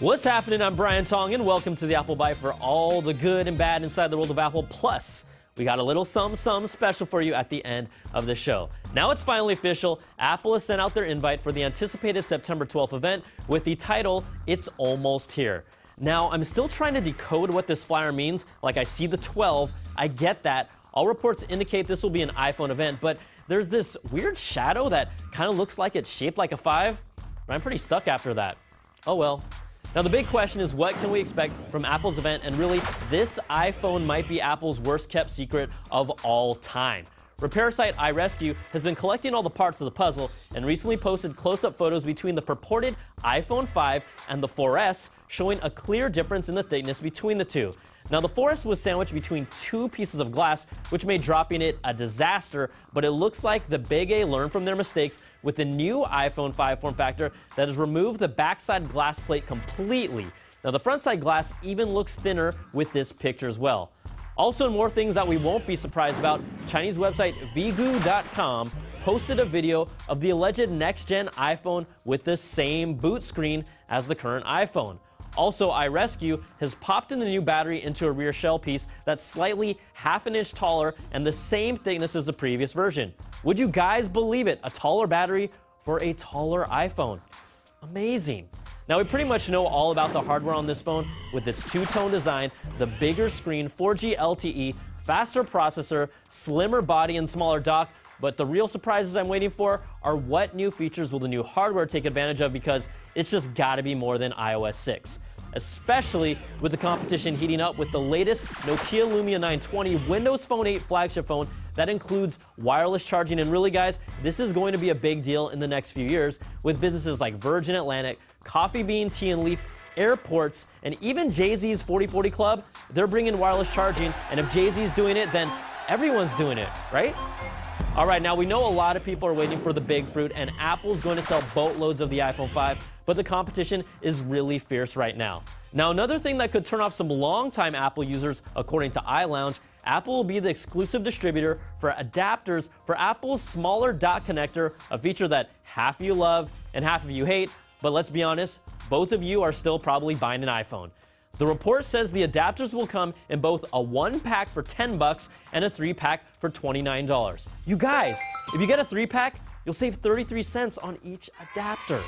What's happening? I'm Brian Tong, and welcome to the Apple Bite for all the good and bad inside the world of Apple. Plus, we got a little some special for you at the end of the show. Now it's finally official. Apple has sent out their invite for the anticipated September 12th event with the title, It's Almost Here. Now, I'm still trying to decode what this flyer means. Like, I see the 12, I get that. All reports indicate this will be an iPhone event, but there's this weird shadow that kind of looks like it's shaped like a 5. But I'm pretty stuck after that. Oh well. Now, the big question is, what can we expect from Apple's event? And really, this iPhone might be Apple's worst kept secret of all time. Repair site iRescue has been collecting all the parts of the puzzle and recently posted close-up photos between the purported iPhone 5 and the 4S, showing a clear difference in the thickness between the two. Now, the 4S was sandwiched between two pieces of glass, which made dropping it a disaster, but it looks like the Big A learned from their mistakes with the new iPhone 5 form factor that has removed the backside glass plate completely. Now, the front side glass even looks thinner with this picture as well. Also, more things that we won't be surprised about, Chinese website Vigu.com posted a video of the alleged next-gen iPhone with the same boot screen as the current iPhone. Also, iRescue has popped in the new battery into a rear shell piece that's slightly half an inch taller and the same thickness as the previous version. Would you guys believe it? A taller battery for a taller iPhone. Amazing. Now, we pretty much know all about the hardware on this phone with its two-tone design, the bigger screen, 4G LTE, faster processor, slimmer body, and smaller dock. But the real surprises I'm waiting for are what new features will the new hardware take advantage of, because it's just gotta be more than iOS 6. Especially with the competition heating up with the latest Nokia Lumia 920 Windows Phone 8 flagship phone that includes wireless charging. And really, guys, this is going to be a big deal in the next few years with businesses like Virgin Atlantic, Coffee Bean, Tea and Leaf, airports, and even Jay-Z's 40/40 Club. They're bringing wireless charging, and if Jay-Z's doing it, then everyone's doing it, right? All right, now we know a lot of people are waiting for the big fruit, and Apple's going to sell boatloads of the iPhone 5, but the competition is really fierce right now. Now, another thing that could turn off some longtime Apple users, according to iLounge, Apple will be the exclusive distributor for adapters for Apple's smaller dot connector, a feature that half of you love and half of you hate, but let's be honest, both of you are still probably buying an iPhone. The report says the adapters will come in both a 1-pack for $10 and a 3-pack for $29. You guys, if you get a 3-pack, you'll save 33 cents on each adapter.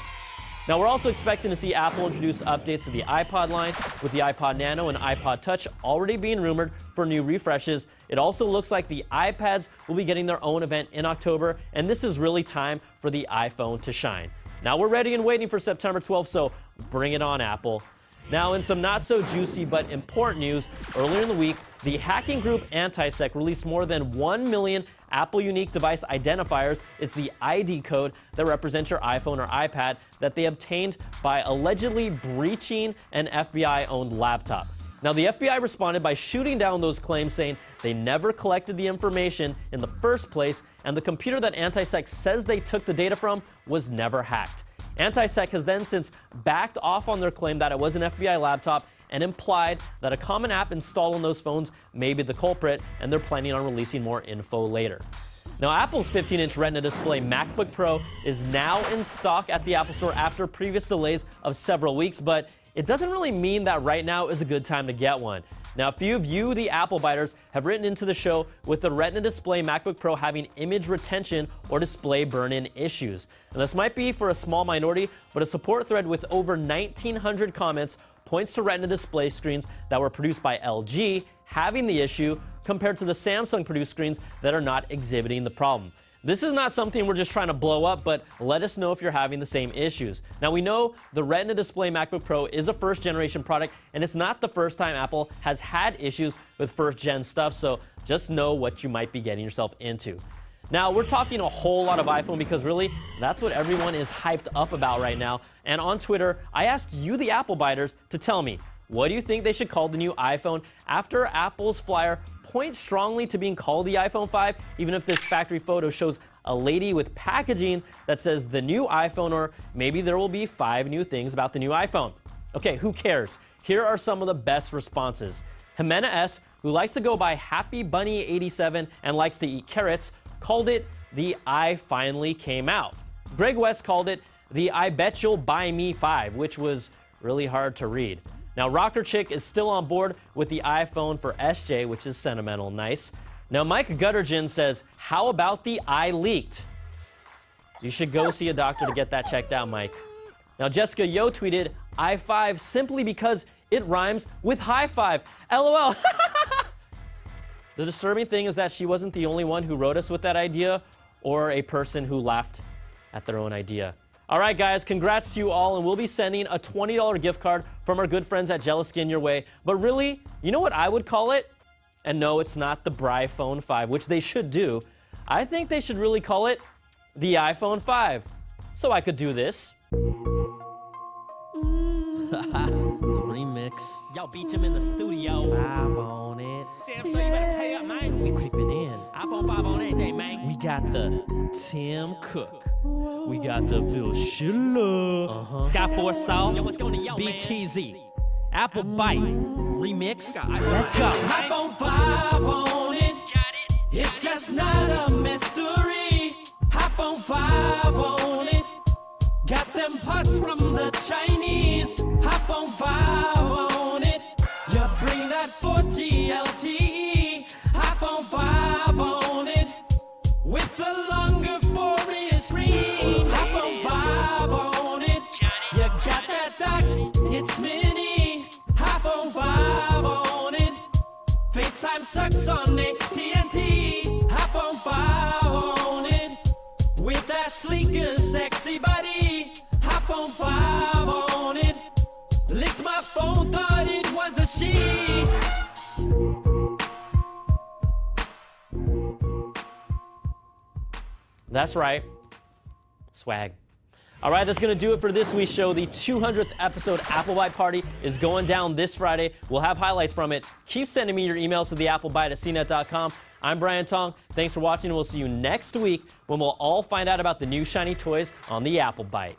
Now, we're also expecting to see Apple introduce updates to the iPod line, with the iPod Nano and iPod Touch already being rumored for new refreshes. It also looks like the iPads will be getting their own event in October, and this is really time for the iPhone to shine. Now, we're ready and waiting for September 12th, so bring it on, Apple. Now, in some not-so-juicy but important news, earlier in the week, the hacking group AntiSec released more than 1 million Apple unique device identifiers. It's the ID code that represents your iPhone or iPad that they obtained by allegedly breaching an FBI-owned laptop. Now, the FBI responded by shooting down those claims, saying they never collected the information in the first place, and the computer that AntiSec says they took the data from was never hacked. AntiSec has then since backed off on their claim that it was an FBI laptop and implied that a common app installed on those phones may be the culprit, and they're planning on releasing more info later. Now, Apple's 15-inch Retina display MacBook Pro is now in stock at the Apple Store after previous delays of several weeks, but it doesn't really mean that right now is a good time to get one. Now, a few of you, the Apple biters, have written into the show with the Retina display MacBook Pro having image retention or display burn-in issues. And this might be for a small minority, but a support thread with over 1,900 comments points to Retina display screens that were produced by LG having the issue compared to the Samsung-produced screens that are not exhibiting the problem. This is not something we're just trying to blow up, but let us know if you're having the same issues. Now, we know the Retina display MacBook Pro is a first-generation product, and it's not the first time Apple has had issues with first-gen stuff, so just know what you might be getting yourself into. Now, we're talking a whole lot of iPhone because really, that's what everyone is hyped up about right now. And on Twitter, I asked you, the Apple biters, to tell me, what do you think they should call the new iPhone after Apple's flyer points strongly to being called the iPhone 5, even if this factory photo shows a lady with packaging that says the new iPhone, or maybe there will be 5 new things about the new iPhone. Okay, who cares? Here are some of the best responses. Jimena S., who likes to go by Happy Bunny 87 and likes to eat carrots, called it the I finally came out. Greg West called it the I bet you'll buy me 5, which was really hard to read. Now, Rocker Chick is still on board with the iPhone for SJ, which is sentimental, nice. Now, Mike Guttergen says, how about the eye leaked? You should go see a doctor to get that checked out, Mike. Now, Jessica Yo tweeted, I5 simply because it rhymes with high five. LOL. The disturbing thing is that she wasn't the only one who wrote us with that idea or a person who laughed at their own idea. All right, guys, congrats to you all, and we'll be sending a $20 gift card from our good friends at Jealous Skin your way. But really, you know what I would call it? And no, it's not the Phone 5, which they should do. I think they should really call it the iPhone 5. So I could do this. The remix. Y'all beat him in the studio. 5 on it. Sam, so you better pay up, man. We creeping in. iPhone 5 on anything, man. We got the Tim Cook. We got the Phil Schiller. Skyforce Saw. Yo, what's going on, yo, BTZ. Apple Bite. Remix. Let's go. iPhone 5 on it. It's just not a mystery. iPhone 5 on it. Got them parts from the Chinese. iPhone 5 on it. You bring that 4G LTE. iPhone 5 on it. With the longer 4 screen. iPhone 5 on it. You got that dock. It's mini. iPhone 5 on it. FaceTime sucks on AT&T. iPhone 5 on it. With that sleeker, sexy body. iPhone 5 on it. Licked my phone, thought it was a she. That's right. Swag. All right, that's going to do it for this week's show. The 200th episode Applebite Party is going down this Friday. We'll have highlights from it. Keep sending me your emails to theapplebite@cnet.com. I'm Brian Tong. Thanks for watching, and we'll see you next week when we'll all find out about the new shiny toys on the Applebite.